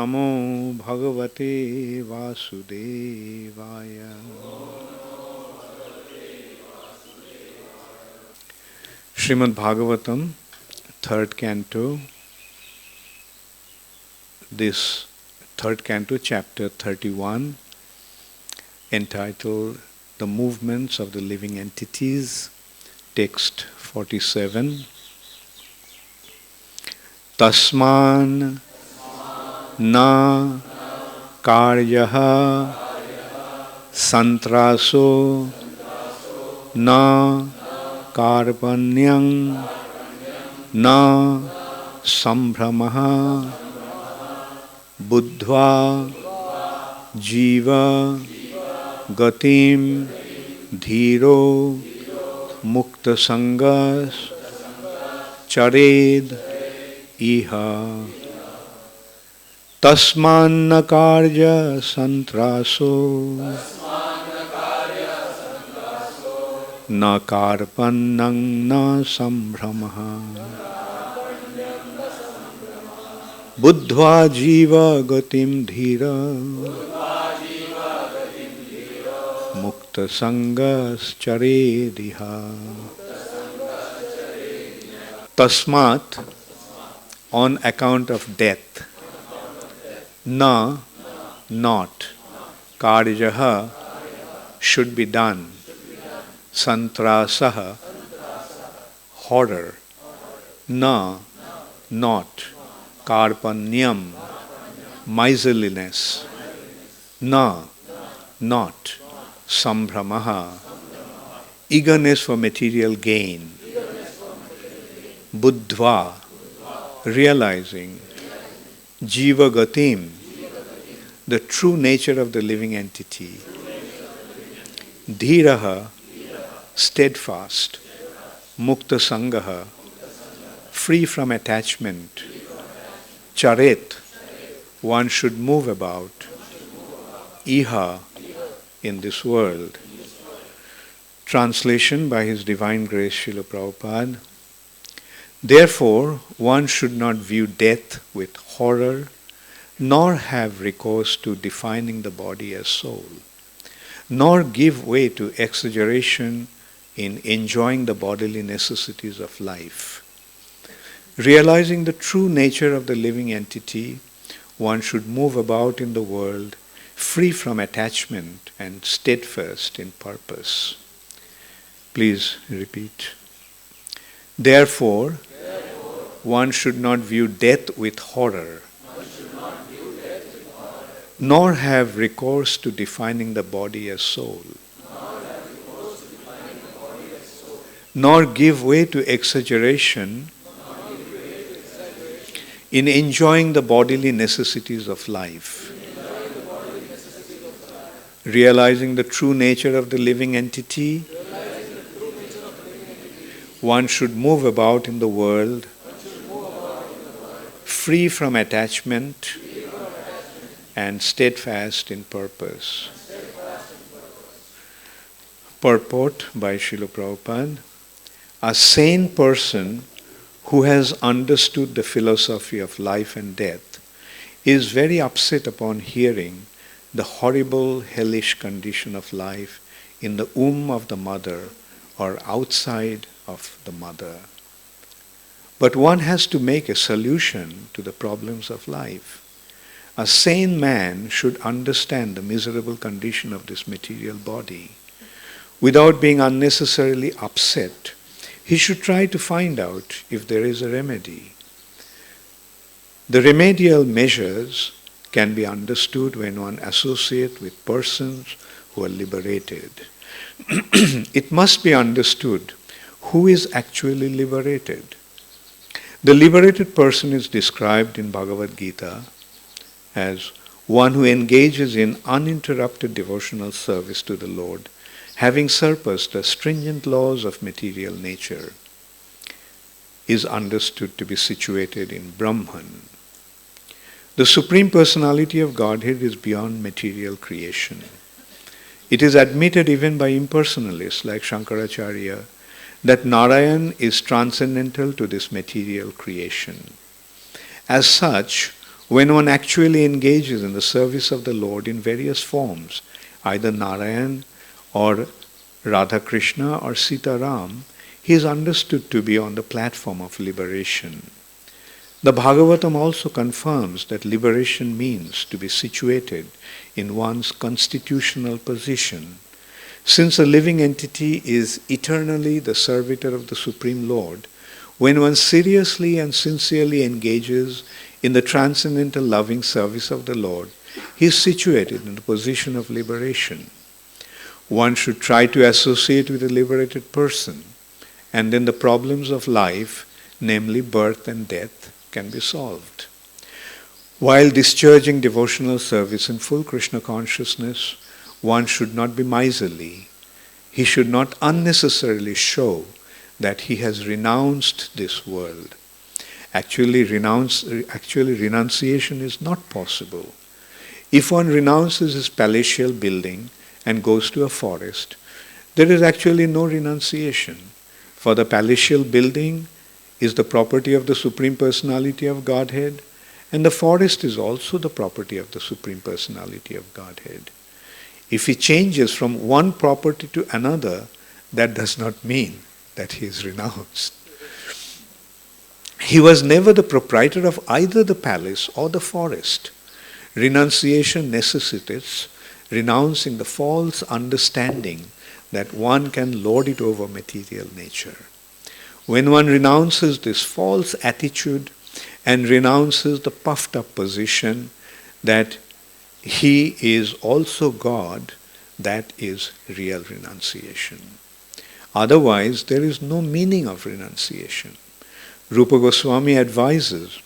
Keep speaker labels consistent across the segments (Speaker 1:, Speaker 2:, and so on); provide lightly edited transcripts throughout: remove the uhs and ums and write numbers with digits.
Speaker 1: Namo Bhagavate Vasudevaya. Srimad Bhagavatam, third canto. This third canto, chapter 31, entitled The Movements of the Living Entities, text 47. Tasman na karyaha santraso na karpanyam na sambhramaha buddhva jiva gatim dhiro mukta sangas chared iha tasman karya santraso na karpannang na sambhramaha buddhva jiva gatim dhira mukta sangas charediha. Tasmat, on account of death. Na, not. Karyaha, should be done. Santrasaha, horror. Na, not. Karpanyam, miserliness. Na, not. Sambhramaha, eagerness for material gain. Buddhva, realizing. Jiva gatim, the true nature of the living entity. Dhiraha, steadfast. Mukta sangaha, free from attachment. Charet, one should move about. Iha, in this world. Translation by His Divine Grace Srila Prabhupada. Therefore, one should not view death with horror, nor have recourse to defining the body as soul, nor give way to exaggeration in enjoying the bodily necessities of life. Realizing the true nature of the living entity, one should move about in the world free from attachment and steadfast in purpose. Please repeat. Therefore, one should not view death with horror, nor have recourse to defining the body as soul, nor give way to exaggeration in enjoying the bodily necessities of life. Realizing the true nature of the living entity, one should move about in the world free from attachment and steadfast in purpose. Purport by Srila Prabhupada. A sane person who has understood the philosophy of life and death is very upset upon hearing the horrible hellish condition of life in the womb of the mother or outside of the mother. But one has to make a solution to the problems of life. A sane man should understand the miserable condition of this material body. Without being unnecessarily upset, he should try to find out if there is a remedy. The remedial measures can be understood when one associates with persons who are liberated. It must be understood who is actually liberated. The liberated person is described in Bhagavad Gita as one who engages in uninterrupted devotional service to the Lord, having surpassed the stringent laws of material nature, is understood to be situated in Brahman. The Supreme Personality of Godhead is beyond material creation. It is admitted even by impersonalists like Shankaracharya that Narayan is transcendental to this material creation. As such, When one actually engages in the service of the Lord in various forms, either Narayan or Radha Krishna or Sita Ram, he is understood to be on the platform of liberation. The Bhagavatam also confirms that liberation means to be situated in one's constitutional position. Since a living entity is eternally the servitor of the Supreme Lord, when one seriously and sincerely engages in the transcendental loving service of the Lord, he is situated in the position of liberation. One should try to associate with a liberated person, and then the problems of life, namely birth and death, can be solved. While discharging devotional service in full Krishna consciousness, one should not be miserly. He should not unnecessarily show that he has renounced this world. Actually, renunciation is not possible. If one renounces his palatial building and goes to a forest, there is actually no renunciation, for the palatial building is the property of the Supreme Personality of Godhead, and the forest is also the property of the Supreme Personality of Godhead. If he changes from one property to another, that does not mean that he is renounced. He was never the proprietor of either the palace or the forest. Renunciation necessitates renouncing the false understanding that one can lord it over material nature. When one renounces this false attitude and renounces the puffed up position that he is also God, that is real renunciation. Otherwise, there is no meaning of renunciation. Rupa Goswami advises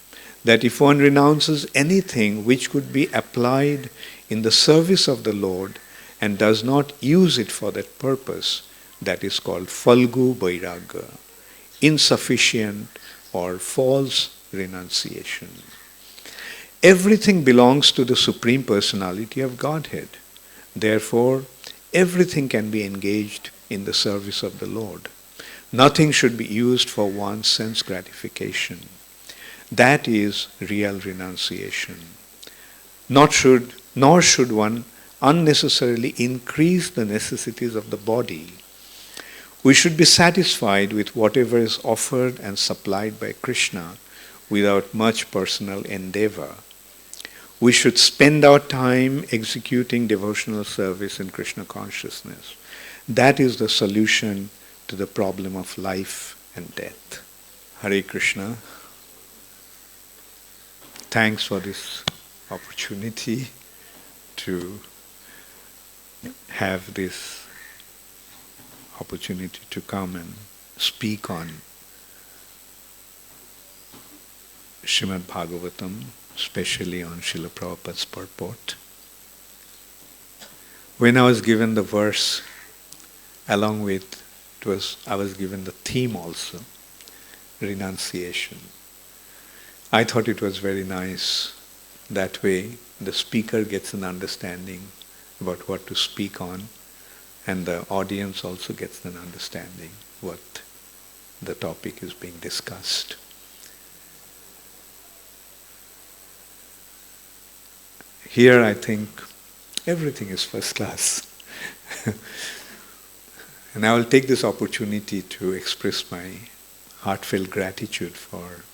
Speaker 1: that if one renounces anything which could be applied in the service of the Lord and does not use it for that purpose, that is called Falgu Vairagya, insufficient or false renunciation. Everything belongs to the Supreme Personality of Godhead. Therefore, everything can be engaged in the service of the Lord. Nothing should be used for one's sense gratification. That is real renunciation. Nor should one unnecessarily increase the necessities of the body. We should be satisfied with whatever is offered and supplied by Krishna without much personal endeavor. We should spend our time executing devotional service in Krishna consciousness. That is the solution to the problem of life and death. Hare Krishna. Thanks for this opportunity to have this opportunity to come and speak on Srimad Bhagavatam, especially on Srila Prabhupada's purport. When I was given the verse, along with I was given the theme also, renunciation. I thought it was very nice. That way the speaker gets an understanding about what to speak on, and the audience also gets an understanding what the topic is being discussed. Here I think everything is first class. And I will take this opportunity to express my heartfelt gratitude for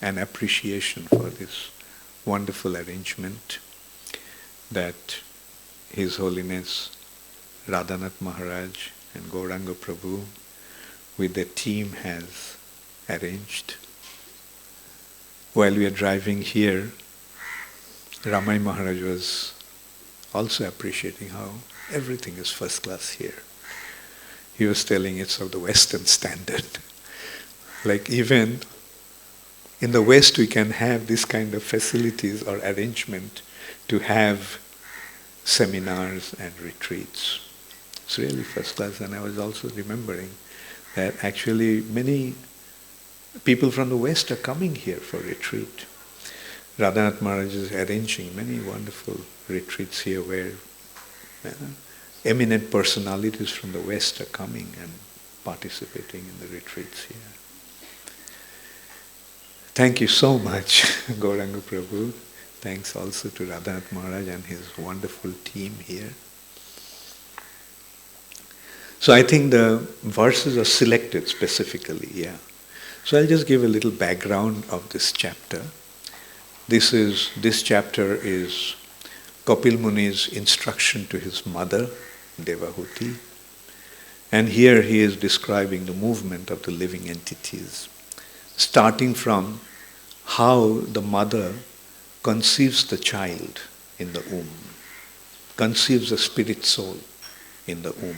Speaker 1: and appreciation for this wonderful arrangement that His Holiness Radhanath Maharaj and Gauranga Prabhu with their team has arranged. While we are driving here, Ramai Maharaj was also appreciating how everything is first class here. He was telling it's of the Western standard. Like even in the West we can have this kind of facilities or arrangement to have seminars and retreats. It's really first class. And I was also remembering that actually many people from the West are coming here for retreat. Radhanath Maharaj is arranging many wonderful retreats here where eminent personalities from the West are coming and participating in the retreats here. Thank you so much, Gauranga Prabhu. Thanks also to Radhanath Maharaj and his wonderful team here. So I think the verses are selected specifically, yeah. So I'll just give a little background of this chapter. This chapter is Kapil Muni's instruction to his mother, Devahuti. And here he is describing the movement of the living entities, starting from how the mother conceives the child in the womb, conceives the spirit soul in the womb,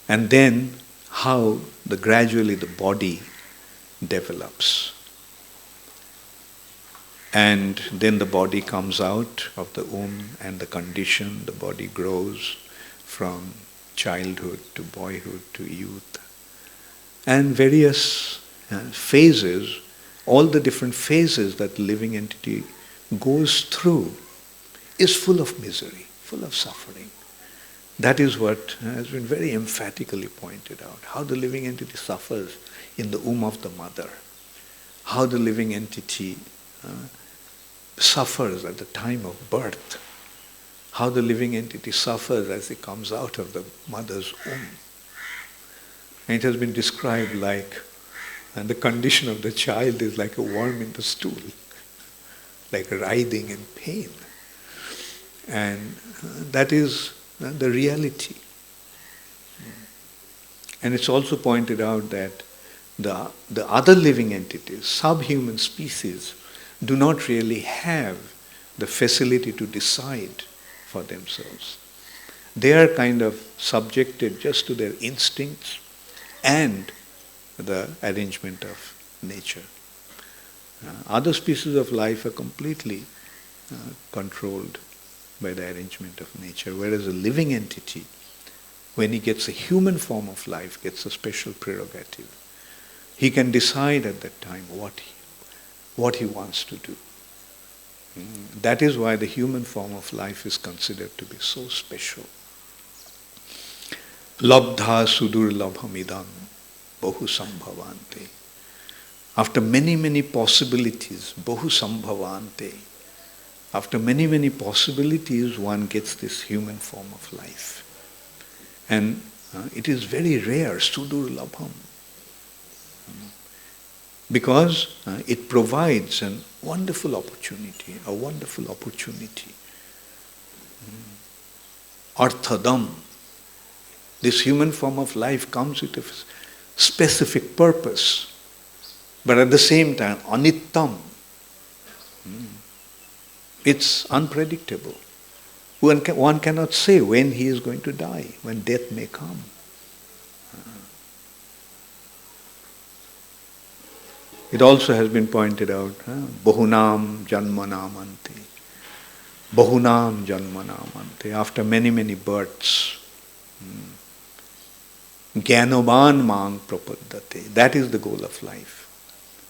Speaker 1: and then how gradually the body develops. And then the body comes out of the womb and the condition, the body grows from childhood to boyhood to youth. And various phases, all the different phases that the living entity goes through is full of misery, full of suffering. That is what has been very emphatically pointed out, how the living entity suffers in the womb of the mother, how the living entity suffers at the time of birth, how the living entity suffers as it comes out of the mother's womb. And it has been described like, and the condition of the child is like a worm in the stool, like writhing in pain. And that is the reality. And it's also pointed out that the other living entities, subhuman species, do not really have the facility to decide for themselves. They are kind of subjected just to their instincts and the arrangement of nature. Other species of life are completely controlled by the arrangement of nature, whereas a living entity, when he gets a human form of life, gets a special prerogative. He can decide at that time what he wants to do. That is why the human form of life is considered to be so special. Labdha sudurlabhamidam bahu sambhavante. After many, many possibilities, bahu sambhavante. After many, many possibilities, one gets this human form of life. And it is very rare, sudurlabham. Because it provides a wonderful opportunity. Arthadam. This human form of life comes with a specific purpose. But at the same time, anittam. It's unpredictable. One cannot say when he is going to die, when death may come. It also has been pointed out, bahunam janmanam ante. Bahunam janmanam ante. After many, many births, Gyanoban mang prapaddate. That is the goal of life.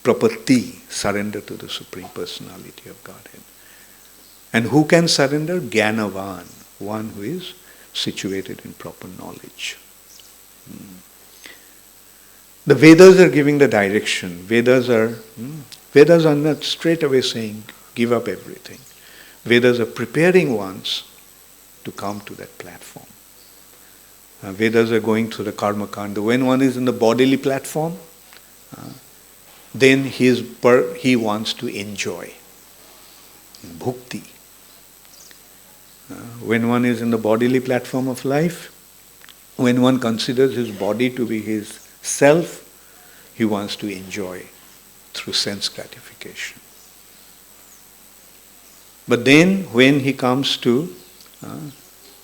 Speaker 1: Prapatti, surrender to the Supreme Personality of Godhead. And who can surrender? Gyanavan, one who is situated in proper knowledge. The Vedas are giving the direction. Vedas are not straight away saying, give up everything. Vedas are preparing ones to come to that platform. Vedas are going through the karma kanda. When one is in the bodily platform, then he wants to enjoy bhakti. When one is in the bodily platform of life, when one considers his body to be his self, he wants to enjoy through sense gratification. But then when he comes to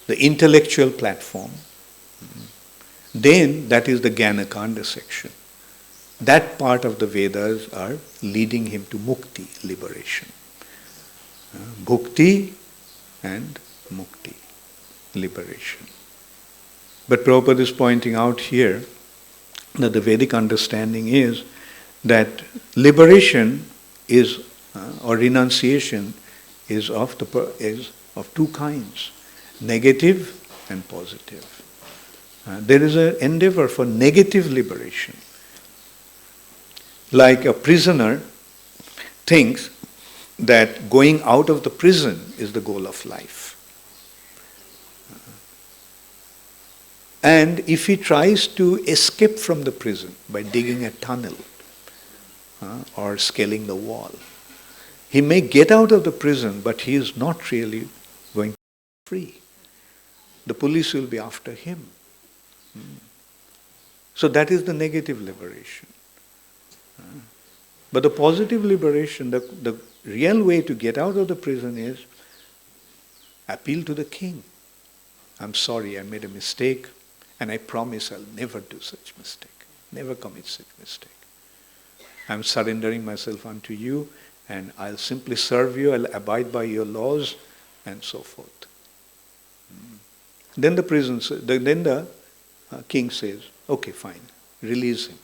Speaker 1: the intellectual platform, then that is the Jnanakanda section. That part of the Vedas are leading him to mukti, liberation. Bhakti and mukti, liberation. But Prabhupada is pointing out here that the Vedic understanding is that liberation is, or renunciation is of two kinds, negative and positive. There is an endeavor for negative liberation. Like a prisoner thinks that going out of the prison is the goal of life. And if he tries to escape from the prison by digging a tunnel or scaling the wall, he may get out of the prison, but he is not really going to be free. The police will be after him. So that is the negative liberation. But the positive liberation, the real way to get out of the prison is appeal to the king. I'm sorry, I made a mistake, and I promise I'll never do such mistake, never commit such mistake. I'm surrendering myself unto you, and I'll simply serve you, I'll abide by your laws, and so forth. Then the king says, okay, fine, release him.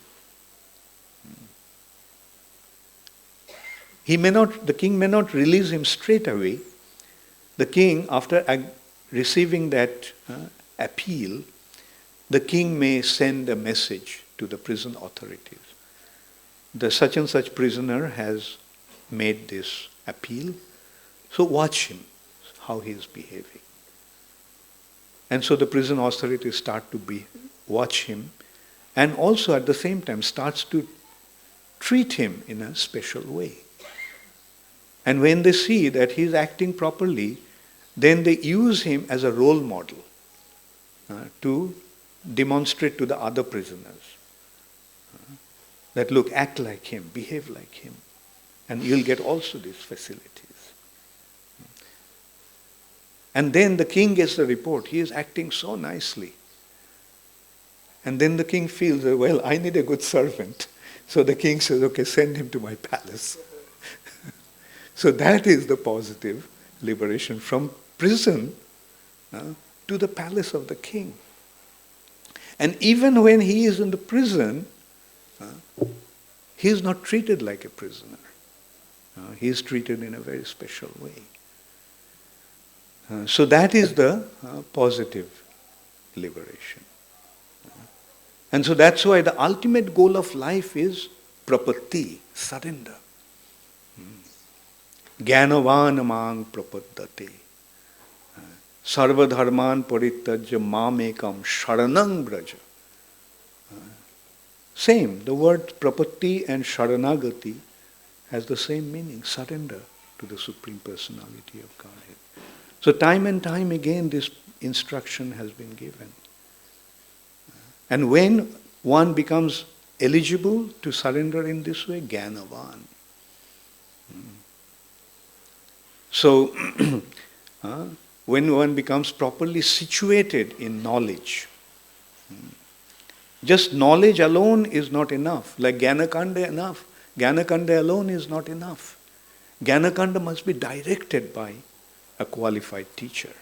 Speaker 1: The king may not release him straight away. The king, after receiving that appeal, the king may send a message to the prison authorities. The such and such prisoner has made this appeal, so watch him, how he is behaving. And so the prison authorities start to watch him, and also at the same time starts to treat him in a special way. And when they see that he is acting properly, then they use him as a role model to demonstrate to the other prisoners that look, act like him, behave like him, and you'll get also these facilities. And then the king gets the report, he is acting so nicely. And then the king feels, well, I need a good servant. So the king says, okay, send him to my palace. So that is the positive liberation from prison to the palace of the king. And even when he is in the prison, he is not treated like a prisoner. He is treated in a very special way. So that is the positive liberation. And so that's why the ultimate goal of life is prapatti, surrender. Jnanavan mang prapaddate. Sarva dharman parityajya mamekam sharanang braja. Same, the word prapatti and sharanagati has the same meaning, surrender to the Supreme Personality of Godhead. So time and time again this instruction has been given. And when one becomes eligible to surrender in this way, Jnanavan. So, when one becomes properly situated in knowledge, just knowledge alone is not enough. Like Jnanakanda enough. Jnanakanda alone is not enough. Jnanakanda must be directed by a qualified teacher.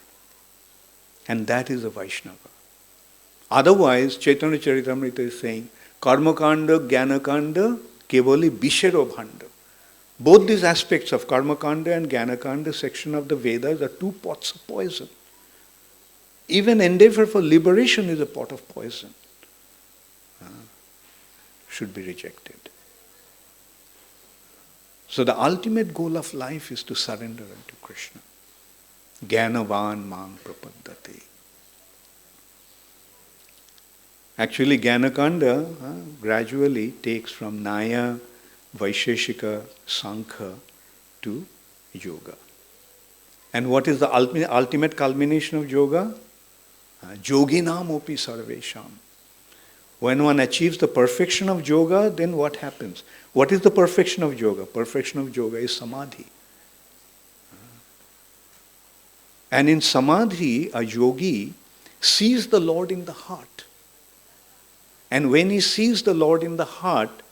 Speaker 1: And that is a Vaishnava. Otherwise, Chaitanya Charitamrita is saying, Karmakanda, Jnanakanda, kevali bishero bhanda. Both these aspects of Karmakanda and Jnanakanda section of the Vedas are two pots of poison. Even endeavor for liberation is a pot of poison. Should be rejected. So the ultimate goal of life is to surrender unto Krishna. Jnanavan mang prapaddate. Actually, Jnanakanda gradually takes from Naya, Vaisheshika, Sankhya to Yoga. And what is the ultimate culmination of Yoga? Yoginam opi sarvesham. When one achieves the perfection of Yoga, then what happens? What is the perfection of Yoga? Perfection of Yoga is Samadhi. And in Samadhi, a yogi sees the Lord in the heart. And when he sees the Lord in the heart,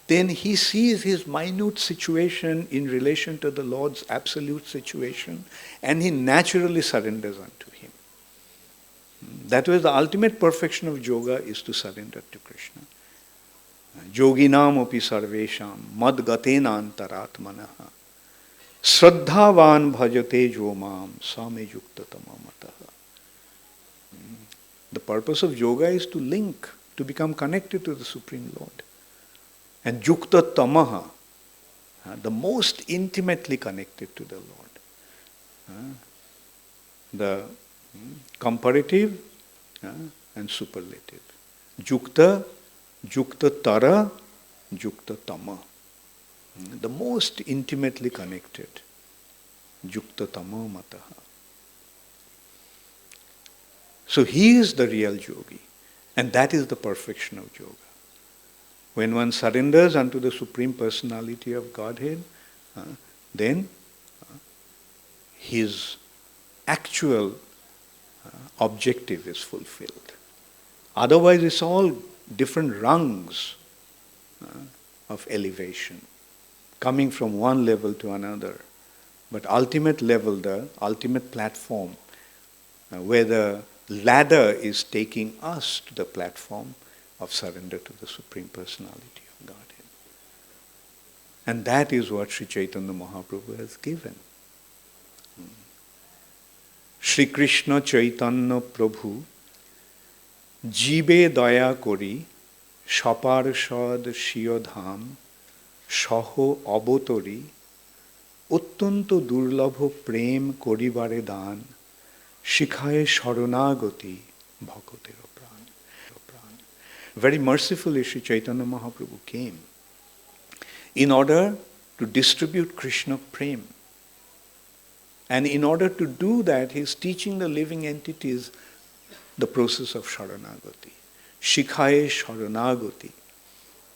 Speaker 1: then he sees his minute situation in relation to the Lord's absolute situation, and he naturally surrenders unto him. That was the ultimate perfection of yoga, is to surrender to Krishna. Yoginam api sarvesham mad gatena antaratmanaha Shraddhavan bhajate jomam same yukta tamamataha. The purpose of yoga is to link, to become connected to the Supreme Lord. And yukta tamaha, the most intimately connected to the Lord. The comparative and superlative. Jukta, Jukta Tara, Jukta Tama. The most intimately connected. Jukta Tama Mataha. So he is the real yogi. And that is the perfection of yoga. When one surrenders unto the Supreme Personality of Godhead, then his actual objective is fulfilled. Otherwise, it's all different rungs of elevation, coming from one level to another. But ultimate level, the ultimate platform, where the ladder is taking us to the platform of surrender to the Supreme Personality of Godhead. And that is what Sri Chaitanya Mahaprabhu has given. Shri Krishna Chaitanya Prabhu Jibe Daya Kori Shaparshad Shiyodham Shaho Abotori Uttanto Durlabho Prem Koribare Dan Shikhaye Sharanagati Bhakotero Pran. Very mercifully, Sri Chaitanya Mahaprabhu came in order to distribute Krishna Prem. And in order to do that, he is teaching the living entities the process of Sharanagati. Shikhaye Sharanagati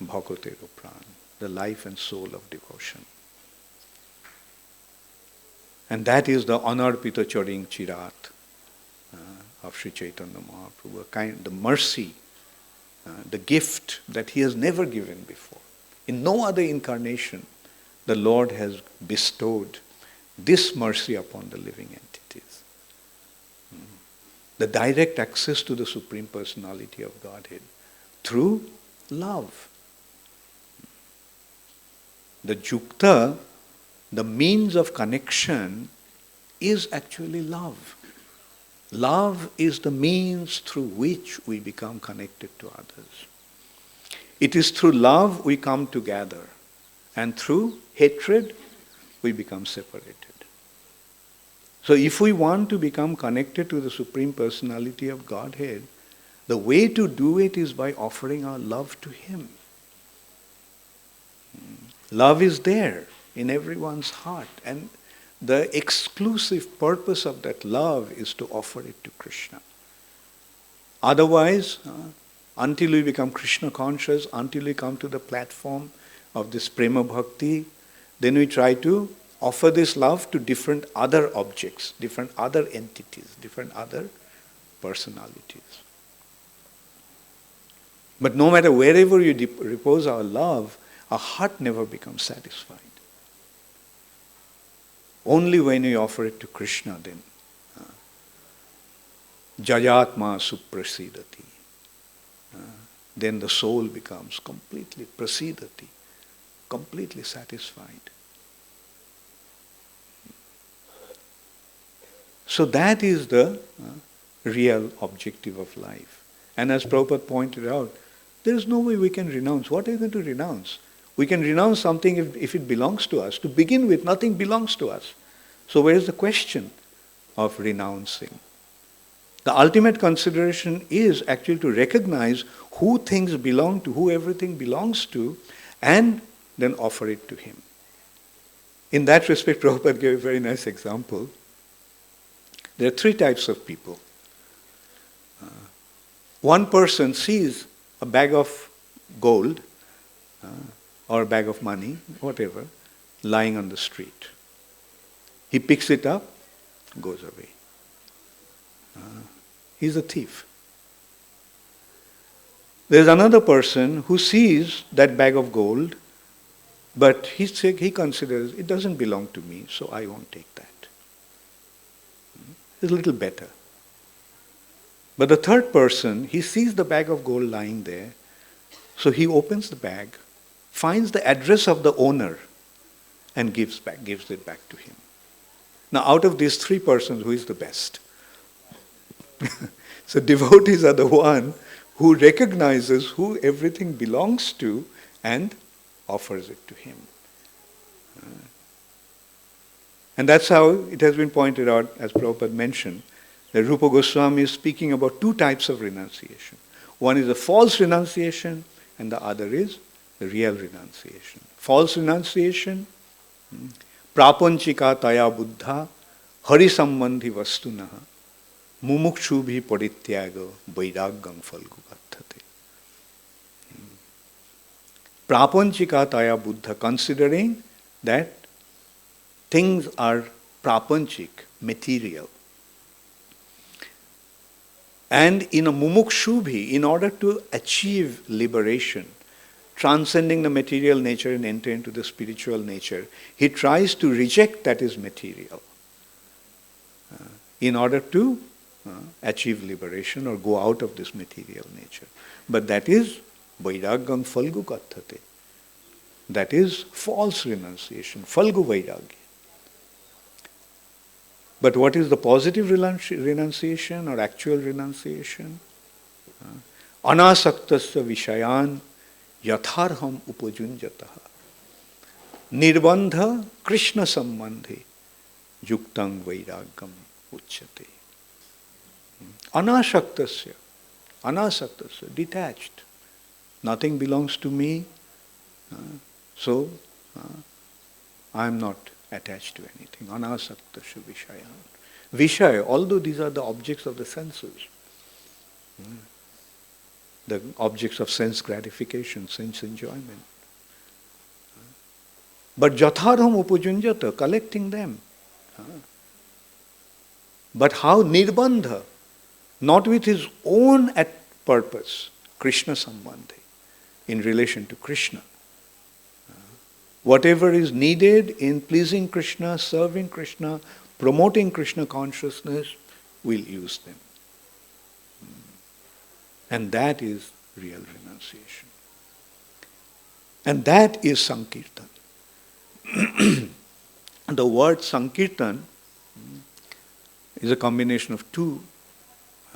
Speaker 1: Bhakotero Pran, the life and soul of devotion. And that is the Anarpita Charing Chirat of Sri Chaitanya Mahaprabhu, the mercy, the gift that he has never given before. In no other incarnation, the Lord has bestowed this mercy upon the living entities. The direct access to the Supreme Personality of Godhead through love. The Jukta, the means of connection, is actually love. Love is the means through which we become connected to others. It is through love we come together, and through hatred we become separated. So if we want to become connected to the Supreme Personality of Godhead, the way to do it is by offering our love to Him. Love is there in everyone's heart, and the exclusive purpose of that love is to offer it to Krishna. Otherwise, until we become Krishna conscious, until we come to the platform of this prema bhakti, then we try to offer this love to different other objects, different other entities, different other personalities. But no matter wherever you repose our love, our heart never becomes satisfied. Only when you offer it to Krishna, then Jayatma Suprasidati. Then the soul becomes completely prasidati, completely satisfied. So that is the real objective of life. And as Prabhupada pointed out, there is no way we can renounce. What are you going to renounce? We can renounce something if it belongs to us. To begin with, nothing belongs to us. So where is the question of renouncing? The ultimate consideration is actually to recognize who things belong to, who everything belongs to, and then offer it to Him. In that respect, Prabhupada gave a very nice example. There are three types of people. One person sees a bag of gold or a bag of money, whatever, lying on the street. He picks it up, goes away. He's a thief. There's another person who sees that bag of gold, but he considers it doesn't belong to me, so I won't take that. It's a little better. But the third person, he sees the bag of gold lying there, so he opens the bag, finds the address of the owner, and gives it back to him. Now, out of these three persons, who is the best? So devotees are the one who recognizes who everything belongs to and offers it to Him. And that's how it has been pointed out, as Prabhupada mentioned, that Rupa Goswami is speaking about two types of renunciation. One is a false renunciation, and the other is the real renunciation. False renunciation, prapanchika taya buddha hari sambandhi vastunaha mumukshubhi parityaga vairagyam falgu kathate. Prapanchika taya buddha, considering that things are prapanchik, material. And in a mumukshubhi, in order to achieve liberation, transcending the material nature and enter into the spiritual nature, he tries to reject that is material in order to achieve liberation or go out of this material nature. But that is vairagyam falgu kathate. That is false renunciation, falgu vairagya. But what is the positive renunciation or actual renunciation? Anasaktasya vishayan yatharham upajunjataha nirbandha krishna sambandhe yuktang vairagyam uchyate. Anasaktasya, detached. Nothing belongs to me, so I am not attached to anything. Anasaktasya vishayan. Vishaya, although these are the objects of the senses, the objects of sense gratification, sense enjoyment. But jatharham upajunjata, collecting them. But how? Nirbandha, not with his own purpose, Krishna sambandhe, in relation to Krishna. Whatever is needed in pleasing Krishna, serving Krishna, promoting Krishna consciousness, we'll use them. And that is real renunciation. And that is Sankirtan. The word Sankirtan is a combination of two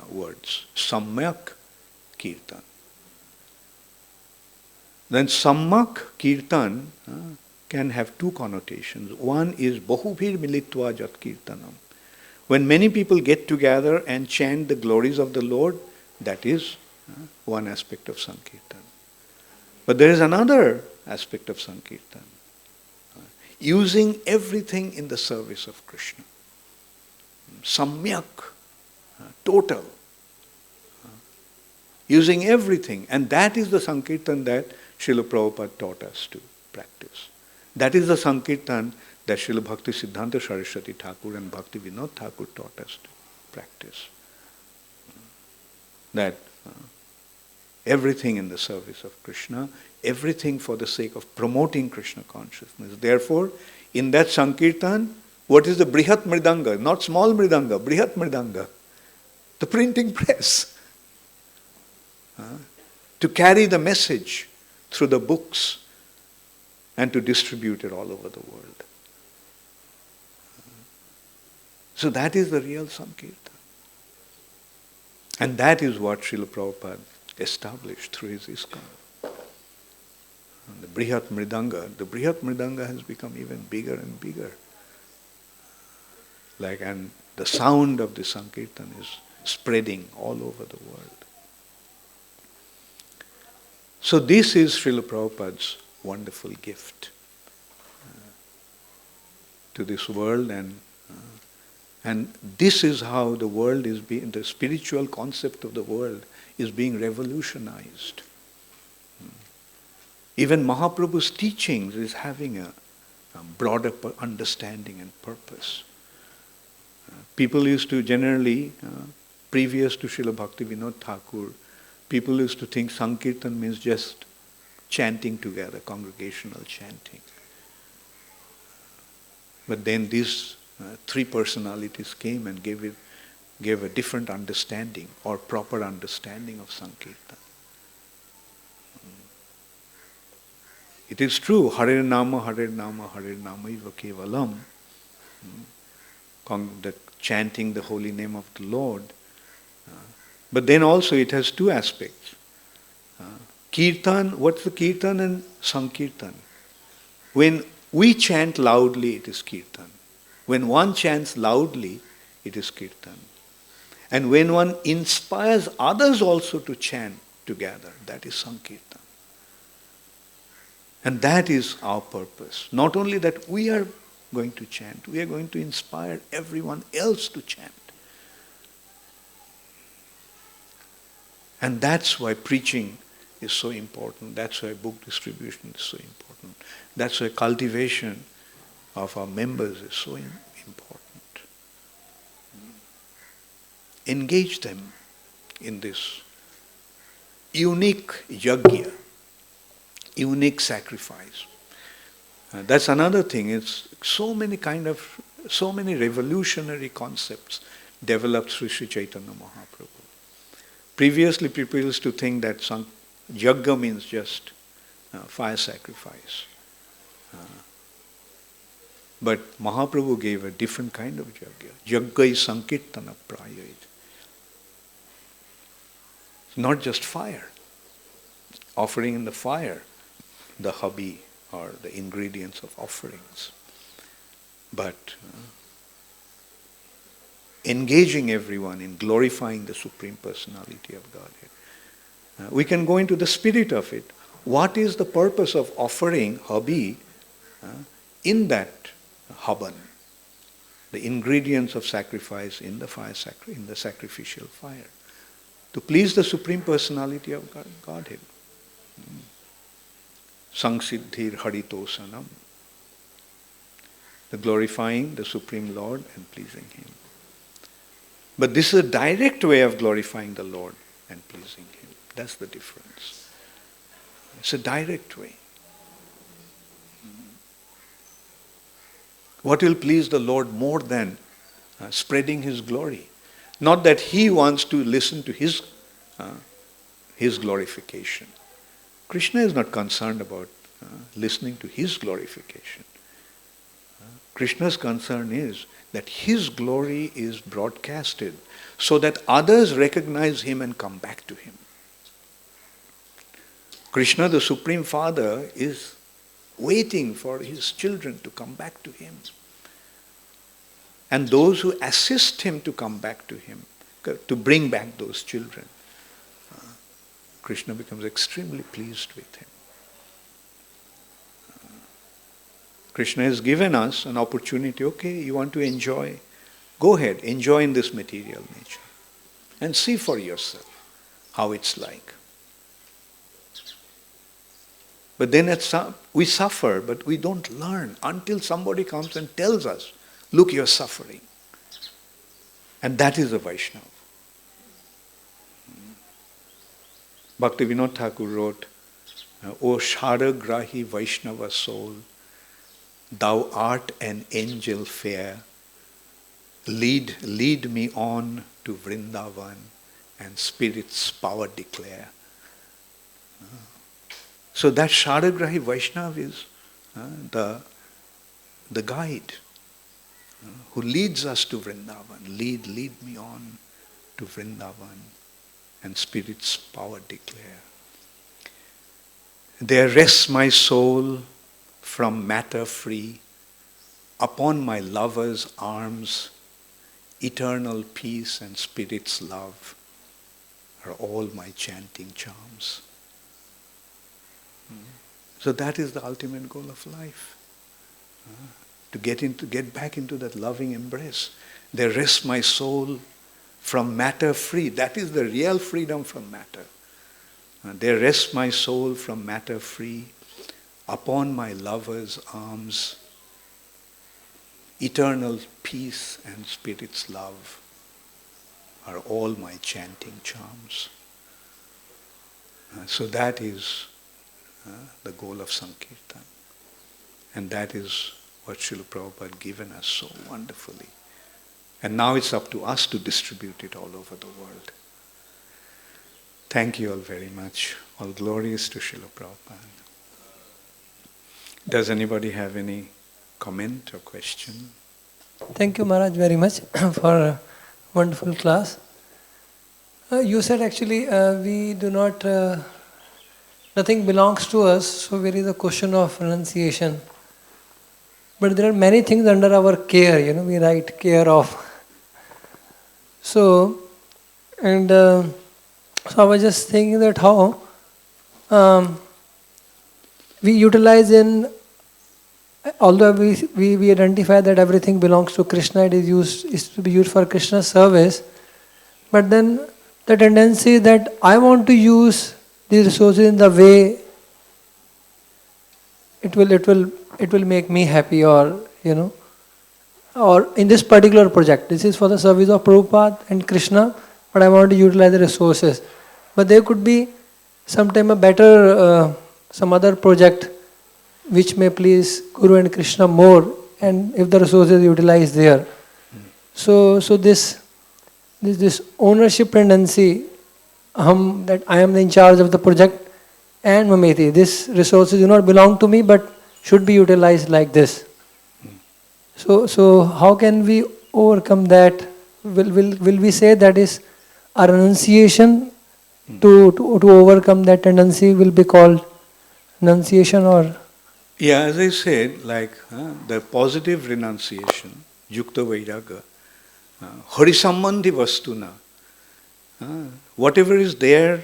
Speaker 1: words, Samyak Kirtan. Then Samyak Kirtan can have two connotations. One is Bahubhir Militva Jat Kirtanam. When many people get together and chant the glories of the Lord, that is one aspect of Sankirtan. But there is another aspect of Sankirtan, using everything in the service of Krishna. Samyak, total. Using everything. And that is the Sankirtan that Srila Prabhupada taught us to practice. That is the Sankirtan that Srila Bhakti Siddhanta Saraswati Thakur and Bhakti Vinod Thakur taught us to practice. That everything in the service of Krishna, everything for the sake of promoting Krishna consciousness. Therefore, in that Sankirtan, what is the Brihat Mridanga? Not small Mridanga, Brihat Mridanga. The printing press. To carry the message through the books and to distribute it all over the world. So that is the real Sankirtan. And that is what Srila Prabhupada established through his ISKCON. The Brihat Mridanga has become even bigger and bigger. And the sound of the Sankirtan is spreading all over the world. So this is Srila Prabhupada's wonderful gift to this world, and this is how the world is being, the spiritual concept of the world is being revolutionized. Even Mahaprabhu's teachings is having a broader understanding and purpose. People used to generally, previous to Srila Bhakti Vinod Thakur, people used to think Sankirtan means just chanting together, congregational chanting. But then these three personalities came and gave a different understanding or proper understanding of Sankirtan. It is true, Hare Nama, Hare Nama, Hare Nama iva kevalam. The chanting the holy name of the Lord. But then also it has two aspects. Kirtan, what's the Kirtan and Sankirtan? When We chant loudly, it is kirtan. When one chants loudly, it is kirtan. And when one inspires others also to chant together, that is sankirtan. And that is our purpose. Not only that we are going to chant, we are going to inspire everyone else to chant. And that's why preaching is so important. That's why book distribution is so important. That's why cultivation of our members is so important. Engage them in this unique yajna, unique sacrifice. That's another thing. It's so many revolutionary concepts developed through Sri Chaitanya Mahaprabhu. Previously, people used to think that yajna means just fire sacrifice. But Mahaprabhu gave a different kind of yajna. Yajna is sankirtana prayayit. Not just fire. Offering in the fire, the hobby or the ingredients of offerings. But engaging everyone in glorifying the Supreme Personality of Godhead. We can go into the spirit of it. What is the purpose of offering hobby in that haban? The ingredients of sacrifice in the fire, in the sacrificial fire. To please the Supreme Personality of Godhead. Sangsiddhir haritosanam. The glorifying the Supreme Lord and pleasing Him. But this is a direct way of glorifying the Lord and pleasing Him. That's the difference. It's a direct way. What will please the Lord more than spreading His glory? Not that He wants to listen to His glorification. Krishna is not concerned about listening to His glorification. Krishna's concern is that His glory is broadcasted so that others recognize Him and come back to Him. Krishna, the Supreme Father, is waiting for His children to come back to Him. And those who assist Him to come back to Him, to bring back those children, Krishna becomes extremely pleased with him. Krishna has given us an opportunity. Okay, you want to enjoy? Go ahead, enjoy in this material nature. And see for yourself how it's like. But then we suffer, but we don't learn until somebody comes and tells us, look, you're suffering. And that is a Vaishnava. Bhaktivinoda Thakur wrote, O Sharagrahi Vaishnava soul, thou art an angel fair. Lead me on to Vrindavan and Spirit's power declare. So that Sharagrahi Vaishnava is the guide who leads us to Vrindavan. Lead me on to Vrindavan and Spirit's power declare. There rests my soul from matter free, upon my lover's arms, eternal peace and Spirit's love are all my chanting charms. So that is the ultimate goal of life. To get back into that loving embrace. There rests my soul from matter free. That is the real freedom from matter. There rests my soul from matter free, upon my lover's arms, eternal peace and Spirit's love are all my chanting charms. So that is the goal of Sankirtan. And that is what Srila Prabhupada had given us so wonderfully. And now it's up to us to distribute it all over the world. Thank you all very much. All glory is to Srila Prabhupada. Does anybody have any comment or question?
Speaker 2: Thank you, Maharaj, very much for a wonderful class. You said actually we do not, nothing belongs to us, so there is a question of renunciation. but there are many things under our care, we write care of. So, and so I was just thinking that how we utilize although we identify that everything belongs to Krishna, it is to be used for Krishna's service, but then the tendency that I want to use these resources in the way it will make me happy, or or in this particular project, this is for the service of Prabhupada and Krishna, but I want to utilize the resources. But there could be sometime a better, some other project which may please Guru and Krishna more, and if the resources utilized there. So this ownership tendency, that I am in charge of the project, and Mameti, these resources do not belong to me but should be utilized like this. So how can we overcome that? Will we say that is a renunciation to overcome that tendency will be called renunciation, or?
Speaker 1: Yeah, as I said, like the positive renunciation, yukta vairaga, harisambandhi vastuna, whatever is there,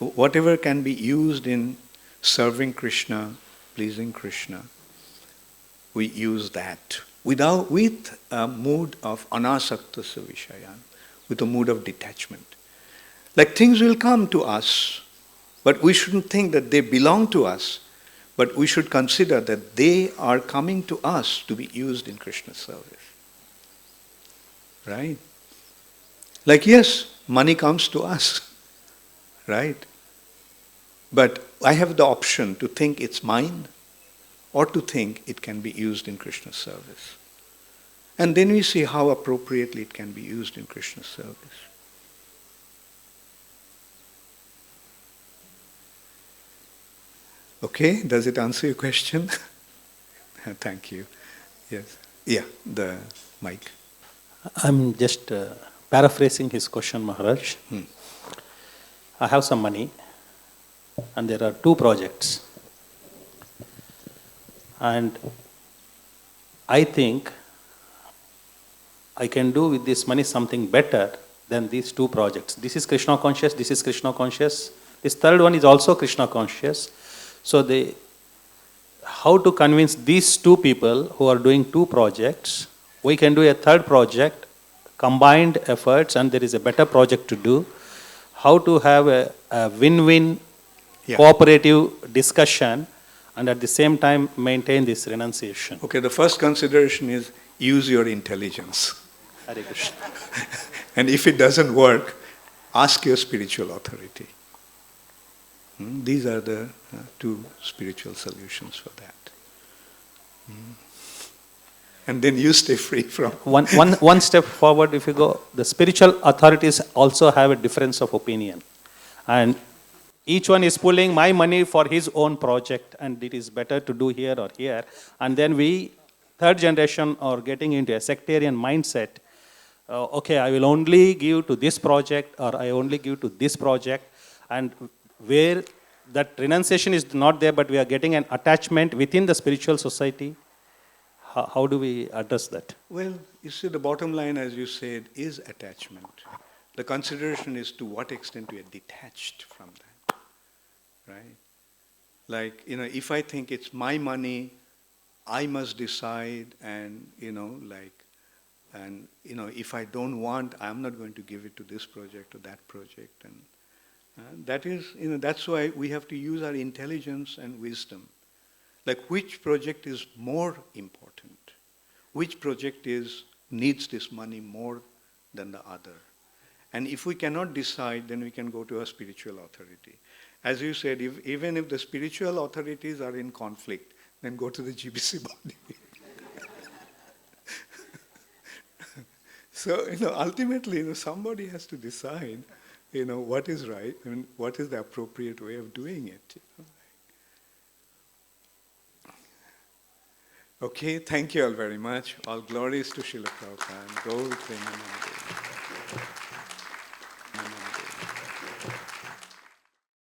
Speaker 1: whatever can be used in serving Krishna, pleasing Krishna, we use that with a mood of anasakta savishayan, with a mood of detachment. Like things will come to us, but we shouldn't think that they belong to us, but we should consider that they are coming to us to be used in Krishna's service. Right? Like yes, money comes to us, right? But I have the option to think it's mine, or to think it can be used in Krishna's service. And then we see how appropriately it can be used in Krishna's service. Okay, does it answer your question? Thank you. Yes. Yeah, the mic.
Speaker 3: I'm just paraphrasing his question, Maharaj. I have some money, and there are 2 projects. And I think I can do with this money something better than these 2 projects. This is Krishna conscious, this is Krishna conscious. This third one is also Krishna conscious. So how to convince these 2 people who are doing 2 projects, we can do a third project, combined efforts, and there is a better project to do. How to have a win-win cooperative discussion, and at the same time maintain this renunciation.
Speaker 1: Okay, the first consideration is use your intelligence.
Speaker 3: Hare Krishna.
Speaker 1: And if it doesn't work, ask your spiritual authority. These are the 2 spiritual solutions for that. And then you stay free from...
Speaker 3: One step forward, if you go, the spiritual authorities also have a difference of opinion. And each one is pulling my money for his own project, and it is better to do here or here. And then we, third generation, are getting into a sectarian mindset. Okay, I will only give to this project, or I only give to this project. And where that renunciation is not there, but we are getting an attachment within the spiritual society. How do we address that?
Speaker 1: Well, you see, the bottom line, as you said, is attachment. The consideration is to what extent we are detached from that, right? Like, if I think it's my money, I must decide, and, if I don't want, I'm not going to give it to this project or that project. And that is, that's why we have to use our intelligence and wisdom. Like, which project is more important? Which project needs this money more than the other? And if we cannot decide, then we can go to a spiritual authority. As you said, even if the spiritual authorities are in conflict, then go to the GBC body. So, ultimately, somebody has to decide, what is right and what is the appropriate way of doing it. Okay, thank you all very much. All glories to Srila Prabhupada. Go with him.